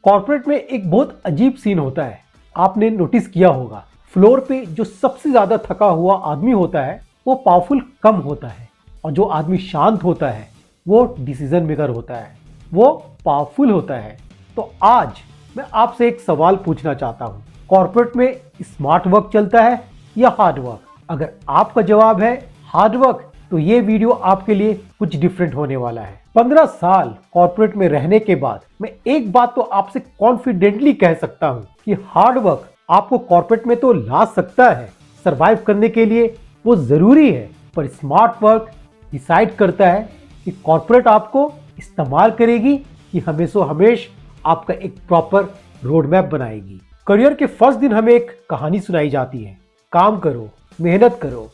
Corporate में एक बहुत अजीब सीन होता है। आपने नोटिस किया होगा, फ्लोर पे जो सबसे ज्यादा थका हुआ आदमी होता है वो पावरफुल कम होता है, और जो आदमी शांत होता है वो डिसीजन मेकर होता है, वो पावरफुल होता है। तो आज मैं आपसे एक सवाल पूछना चाहता हूँ, कॉर्पोरेट में स्मार्ट वर्क चलता है या हार्ड वर्क? अगर आपका जवाब है हार्ड वर्क, तो ये वीडियो आपके लिए कुछ डिफरेंट होने वाला है। 15 साल कॉर्पोरेट में रहने के बाद मैं एक बात तो आपसे कॉन्फिडेंटली कह सकता हूँ कि हार्ड वर्क आपको कॉर्पोरेट में तो ला सकता है, सरवाइव करने के लिए वो जरूरी है, पर स्मार्ट वर्क डिसाइड करता है कि कॉर्पोरेट आपको इस्तेमाल करेगी कि हमेशा आपका एक प्रॉपर रोड मैप बनाएगी। करियर के फर्स्ट दिन हमें एक कहानी सुनाई जाती है, काम करो, मेहनत करो,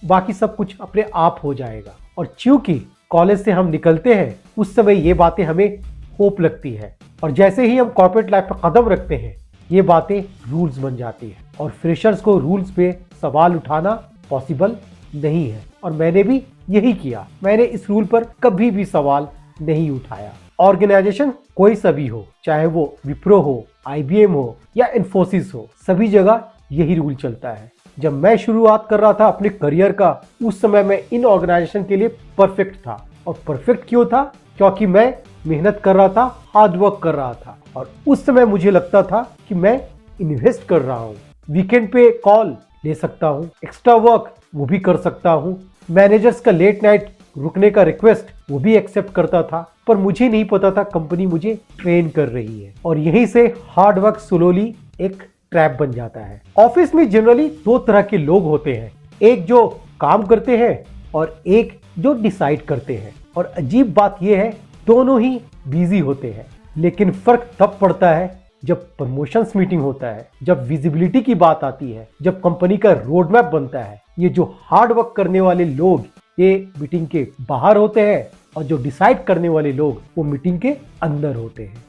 बाकी सब कुछ अपने आप हो जाएगा। और चूंकि कॉलेज से हम निकलते हैं उस समय ये बातें हमें होप लगती है, और जैसे ही हम कॉर्पोरेट लाइफ पर कदम रखते हैं ये बातें रूल्स बन जाती है, और फ्रेशर्स को रूल्स पे सवाल उठाना पॉसिबल नहीं है। और मैंने भी यही किया, मैंने इस रूल पर कभी भी सवाल नहीं उठाया। ऑर्गेनाइजेशन कोई सा भी हो, चाहे वो विप्रो हो, IBM हो या इन्फोसिस हो, सभी जगह यही रूल चलता है। जब मैं शुरुआत कर रहा था अपने करियर का, उस समय मैं इन ऑर्गेनाइजेशन के लिए परफेक्ट था। और परफेक्ट क्यों था? क्योंकि मैं मेहनत कर रहा था, हार्ड वर्क कर रहा था, और उस समय मुझे लगता था कि मैं इन्वेस्ट कर रहा हूँ। वीकेंड पे कॉल ले सकता हूँ, एक्स्ट्रा वर्क वो भी कर सकता हूँ, मैनेजर्स का लेट नाइट रुकने का रिक्वेस्ट वो भी एक्सेप्ट करता था। पर मुझे नहीं पता था कंपनी मुझे ट्रेन कर रही है, और यहीं से हार्ड वर्क स्लोली एक ट्रैप बन जाता है। ऑफिस में जनरली दो तरह के लोग होते हैं, एक जो काम करते हैं और एक जो डिसाइड करते हैं। और अजीब बात यह है, दोनों ही बिजी होते हैं, लेकिन फर्क तब पड़ता है जब प्रमोशंस मीटिंग होता है, जब विजिबिलिटी की बात आती है, जब कंपनी का रोड मैप बनता है। ये जो हार्ड वर्क करने वाले लोग ये मीटिंग के बाहर होते हैं, और जो डिसाइड करने वाले लोग वो मीटिंग के अंदर होते हैं।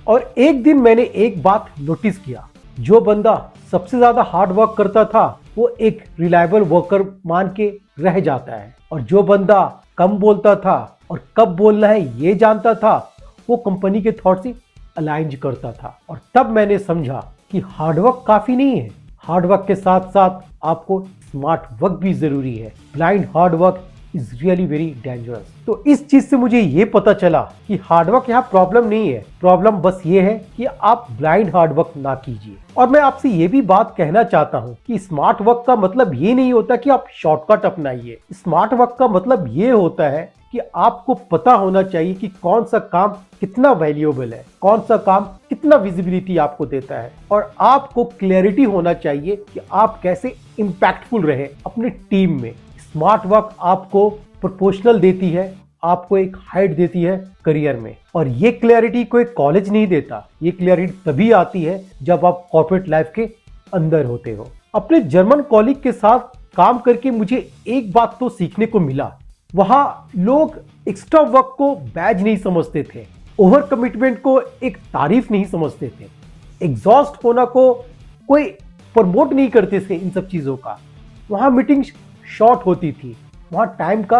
और एक दिन मैंने एक बात नोटिस किया, जो बंदा सबसे ज्यादा हार्ड वर्क करता था वो एक रिलायबल वर्कर मान के रह जाता है, और जो बंदा कम बोलता था और कब बोलना है ये जानता था वो कंपनी के थॉट से अलाइन करता था। और तब मैंने समझा कि हार्ड वर्क काफी नहीं है, हार्ड वर्क के साथ साथ आपको स्मार्ट वर्क भी जरूरी है। Blind hard work is really very dangerous. तो इस चीज से मुझे ये पता चला कि हार्डवर्क यहाँ प्रॉब्लम नहीं है, प्रॉब्लम बस ये है कि आप ब्लाइंड हार्डवर्क ना कीजिए। और मैं आपसे ये भी बात कहना चाहता हूँ कि स्मार्ट वर्क का मतलब ये नहीं होता कि आप शॉर्टकट अपनाइए। स्मार्ट वर्क का मतलब ये होता है कि आपको पता होना चाहिए कि कौन सा काम कितना वैल्यूएबल है, कौन सा काम कितना विजिबिलिटी आपको देता है, और आपको क्लैरिटी होना चाहिए कि आप कैसे इम्पैक्टफुल रहे अपनी टीम में। स्मार्ट वर्क आपको प्रोपोर्शनल देती है, आपको एक हाइट देती है करियर में, और ये क्लैरिटी कोई कॉलेज नहीं देता। ये क्लैरिटी तभी आती है जब आप कॉर्पोरेट लाइफ के अंदर होते हो। अपने जर्मन कॉलीग के साथ काम करके मुझे एक बात तो सीखने को मिला, वहां लोग एक्स्ट्रा वर्क को बैज नहीं समझते थे, ओवर कमिटमेंट को एक तारीफ नहीं समझते थे, एग्जॉस्ट होना को कोई प्रमोट नहीं करते थे इन सब चीजों का। वहां मीटिंग शॉर्ट होती थी, वहां टाइम का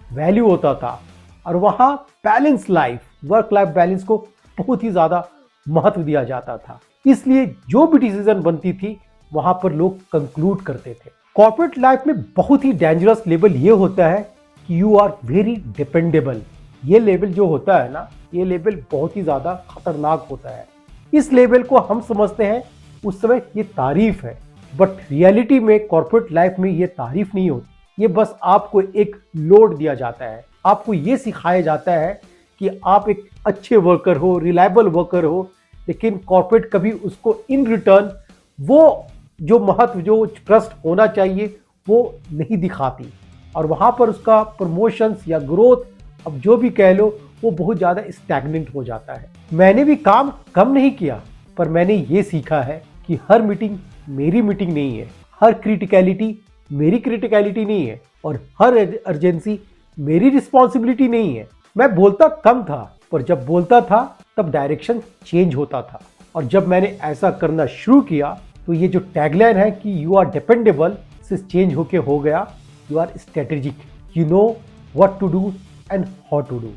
वैल्यू होता था, और वहां balance life, work life balance को बहुत ही ज्यादा महत्व दिया जाता था। इसलिए जो भी डिसीजन बनती थी वहां पर लोग कंक्लूड करते थे। कॉर्पोरेट लाइफ में बहुत ही डेंजरस लेवल ये होता है कि यू आर वेरी डिपेंडेबल। ये लेवल जो होता है ना, ये लेवल बहुत ही ज्यादा खतरनाक होता है। इस लेवल को हम समझते हैं उस समय ये तारीफ है, बट रियलिटी में कॉर्पोरेट लाइफ में ये तारीफ नहीं होती। ये बस आपको एक लोड दिया जाता है, आपको ये सिखाया जाता है कि आप एक अच्छे वर्कर हो, रिलायबल वर्कर हो, लेकिन कॉर्पोरेट कभी उसको इन रिटर्न वो जो महत्व, जो ट्रस्ट होना चाहिए वो नहीं दिखाती, और वहां पर उसका प्रमोशंस या ग्रोथ, अब जो भी कह लो, वो बहुत ज़्यादा स्टैग्नेंट हो जाता है। मैंने भी काम कम नहीं किया, पर मैंने ये सीखा है कि हर मीटिंग मेरी मीटिंग नहीं है, हर क्रिटिकलिटी मेरी क्रिटिकलिटी नहीं है, और हर अर्जेंसी मेरी रिस्पॉन्सिबिलिटी नहीं है। मैं बोलता कम था, पर जब बोलता था तब डायरेक्शन चेंज होता था। और जब मैंने ऐसा करना शुरू किया तो ये जो टैगलाइन है कि यू आर डिपेंडेबल से चेंज होके हो गया you are strategic, you know what to do and how to do.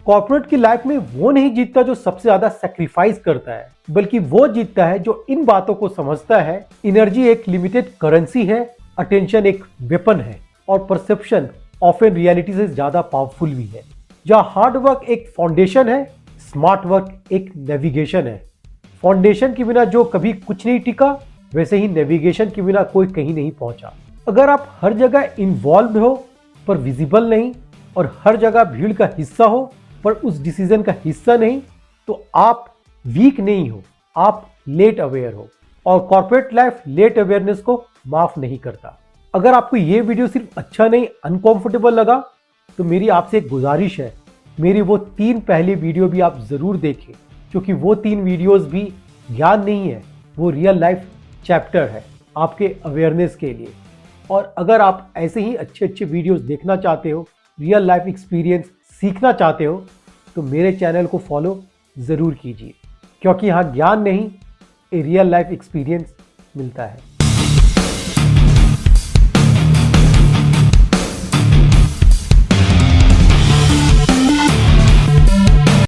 Corporate की लाइफ में वो नहीं जीतता जो सबसे ज्यादा सेक्रीफाइस करता है, बल्कि वो जीतता है जो इन बातों को समझता है। एनर्जी एक लिमिटेड करेंसी है, अटेंशन एक वेपन है, और परसेप्शन ऑफन रियलिटी से ज्यादा पावरफुल भी है। जहां हार्ड वर्क एक फाउंडेशन है, स्मार्ट वर्क एक नेविगेशन है। फाउंडेशन के बिना जो कभी कुछ नहीं टिका, वैसे ही नेविगेशन के बिना कोई कहीं नहीं पहुंचा। अगर आप हर जगह इन्वॉल्व हो पर विजिबल नहीं, और हर जगह भीड़ का हिस्सा हो पर उस डिसीजन का हिस्सा नहीं, तो आप वीक नहीं हो, आप लेट अवेयर हो। और कॉर्पोरेट लाइफ लेट अवेयरनेस को माफ नहीं करता। अगर आपको ये वीडियो सिर्फ अच्छा नहीं अनकंफर्टेबल लगा, तो मेरी आपसे एक गुजारिश है, मेरी वो 3 पहले वीडियो भी आप जरूर देखें, क्योंकि वो 3 वीडियोस भी ज्ञान नहीं है, वो रियल लाइफ चैप्टर है आपके अवेयरनेस के लिए। और अगर आप ऐसे ही अच्छे अच्छे वीडियोस देखना चाहते हो, रियल लाइफ एक्सपीरियंस सीखना चाहते हो, तो मेरे चैनल को फॉलो ज़रूर कीजिए, क्योंकि यहाँ ज्ञान नहीं, ए रियल लाइफ एक्सपीरियंस मिलता है।